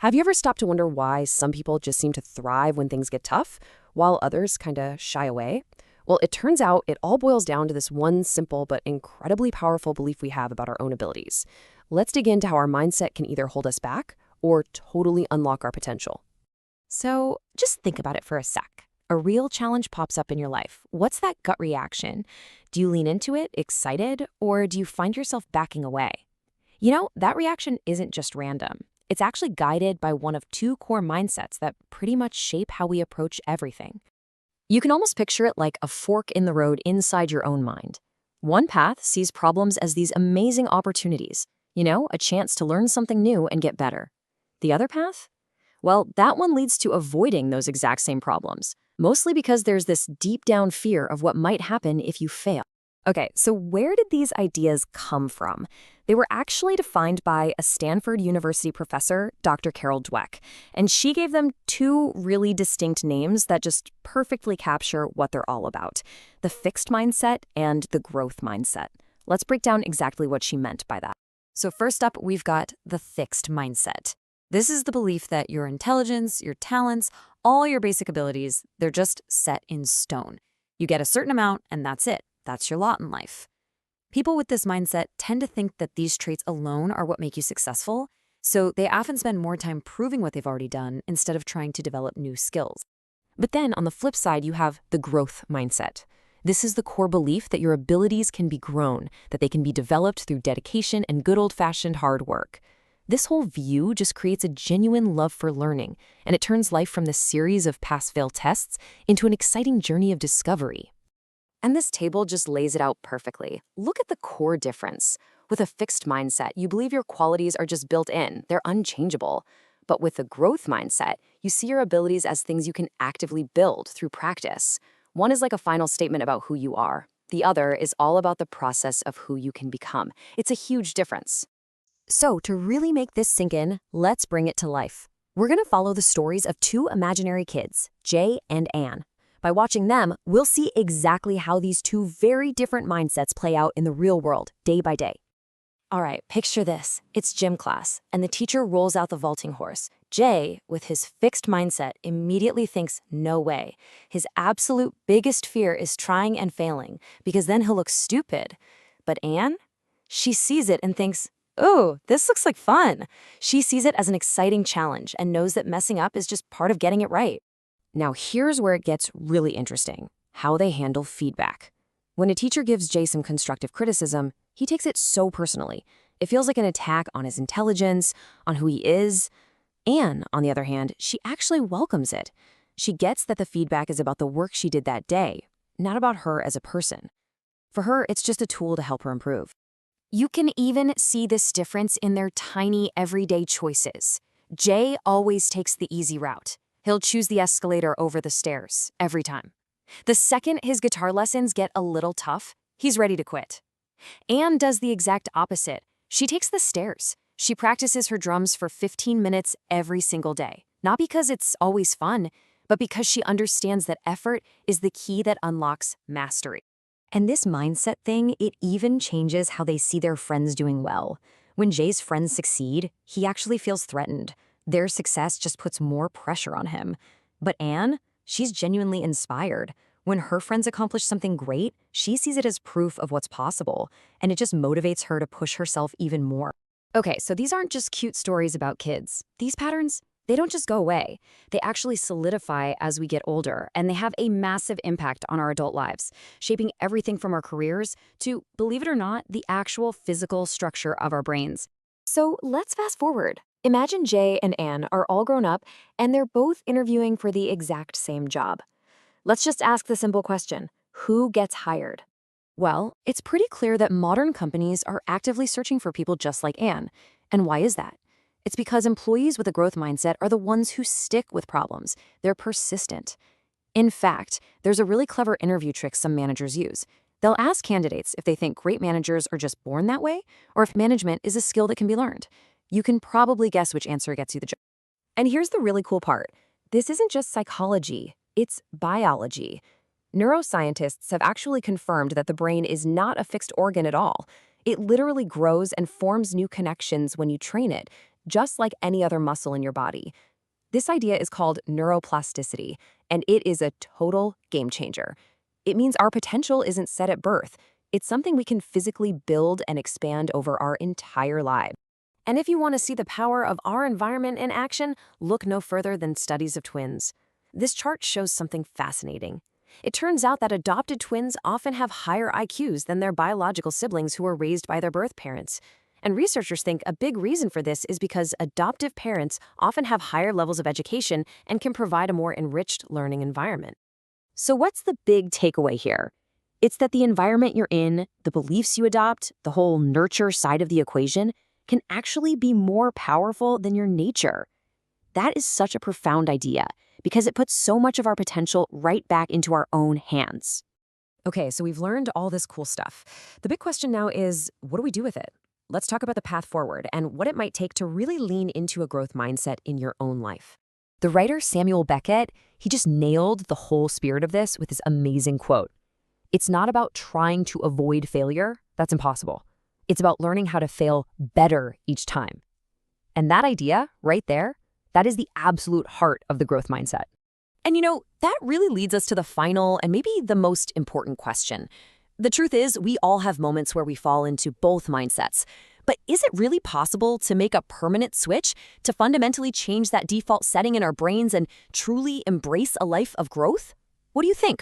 Have you ever stopped to wonder why some people just seem to thrive when things get tough, while others kind of shy away? Well, it turns out it all boils down to this one simple but incredibly powerful belief we have about our own abilities. Let's dig into how our mindset can either hold us back or totally unlock our potential. So just think about it for a sec. A real challenge pops up in your life. What's that gut reaction? Do you lean into it, excited, or do you find yourself backing away? That reaction isn't just random. It's actually guided by one of two core mindsets that pretty much shape how we approach everything. You can almost picture it like a fork in the road inside your own mind. One path sees problems as these amazing opportunities, a chance to learn something new and get better. The other path? Well, that one leads to avoiding those exact same problems, mostly because there's this deep down fear of what might happen if you fail. Okay, so where did these ideas come from? They were actually defined by a Stanford University professor, Dr. Carol Dweck, and she gave them two really distinct names that just perfectly capture what they're all about: the fixed mindset and the growth mindset. Let's break down exactly what she meant by that. So first up, we've got the fixed mindset. This is the belief that your intelligence, your talents, all your basic abilities, they're just set in stone. You get a certain amount and that's it. That's your lot in life. People with this mindset tend to think that these traits alone are what make you successful, so they often spend more time proving what they've already done instead of trying to develop new skills. But then on the flip side, you have the growth mindset. This is the core belief that your abilities can be grown, that they can be developed through dedication and good old-fashioned hard work. This whole view just creates a genuine love for learning, and it turns life from this series of pass-fail tests into an exciting journey of discovery. And this table just lays it out perfectly. Look at the core difference. With a fixed mindset, you believe your qualities are just built in, they're unchangeable. But with a growth mindset, you see your abilities as things you can actively build through practice. One is like a final statement about who you are. The other is all about the process of who you can become. It's a huge difference. So to really make this sink in, let's bring it to life. We're going to follow the stories of two imaginary kids, Jay and Anne. By watching them, we'll see exactly how these two very different mindsets play out in the real world, day by day. All right, picture this. It's gym class, and the teacher rolls out the vaulting horse. Jay, with his fixed mindset, immediately thinks, no way. His absolute biggest fear is trying and failing, because then he'll look stupid. But Anne? She sees it and thinks, oh, this looks like fun. She sees it as an exciting challenge and knows that messing up is just part of getting it right. Now here's where it gets really interesting: how they handle feedback. When a teacher gives Jay some constructive criticism, he takes it so personally. It feels like an attack on his intelligence, on who he is. Anne, on the other hand, she actually welcomes it. She gets that the feedback is about the work she did that day, not about her as a person. For her, it's just a tool to help her improve. You can even see this difference in their tiny everyday choices. Jay always takes the easy route. He'll choose the escalator over the stairs, every time. The second his guitar lessons get a little tough, he's ready to quit. Anne does the exact opposite. She takes the stairs. She practices her drums for 15 minutes every single day. Not because it's always fun, but because she understands that effort is the key that unlocks mastery. And this mindset thing, it even changes how they see their friends doing well. When Jay's friends succeed, he actually feels threatened. Their success just puts more pressure on him. But Anne, she's genuinely inspired. When her friends accomplish something great, she sees it as proof of what's possible, and it just motivates her to push herself even more. Okay, so these aren't just cute stories about kids. These patterns, they don't just go away. They actually solidify as we get older, and they have a massive impact on our adult lives, shaping everything from our careers to, believe it or not, the actual physical structure of our brains. So let's fast forward. Imagine Jay and Anne are all grown up, and they're both interviewing for the exact same job. Let's just ask the simple question: who gets hired? Well, it's pretty clear that modern companies are actively searching for people just like Anne. And why is that? It's because employees with a growth mindset are the ones who stick with problems. They're persistent. In fact, there's a really clever interview trick some managers use. They'll ask candidates if they think great managers are just born that way, or if management is a skill that can be learned. You can probably guess which answer gets you the job. And here's the really cool part. This isn't just psychology, it's biology. Neuroscientists have actually confirmed that the brain is not a fixed organ at all. It literally grows and forms new connections when you train it, just like any other muscle in your body. This idea is called neuroplasticity, and it is a total game changer. It means our potential isn't set at birth. It's something we can physically build and expand over our entire lives. And if you want to see the power of our environment in action, look no further than studies of twins. This chart shows something fascinating. It turns out that adopted twins often have higher IQs than their biological siblings who were raised by their birth parents. And researchers think a big reason for this is because adoptive parents often have higher levels of education and can provide a more enriched learning environment. So what's the big takeaway here? It's that the environment you're in, the beliefs you adopt, the whole nurture side of the equation, can actually be more powerful than your nature. That is such a profound idea because it puts so much of our potential right back into our own hands. Okay, so we've learned all this cool stuff. The big question now is, what do we do with it? Let's talk about the path forward and what it might take to really lean into a growth mindset in your own life. The writer Samuel Beckett, he just nailed the whole spirit of this with his amazing quote. It's not about trying to avoid failure. That's impossible. It's about learning how to fail better each time. And that idea right there, that is the absolute heart of the growth mindset. And that really leads us to the final and maybe the most important question. The truth is, we all have moments where we fall into both mindsets. But is it really possible to make a permanent switch, to fundamentally change that default setting in our brains and truly embrace a life of growth? What do you think?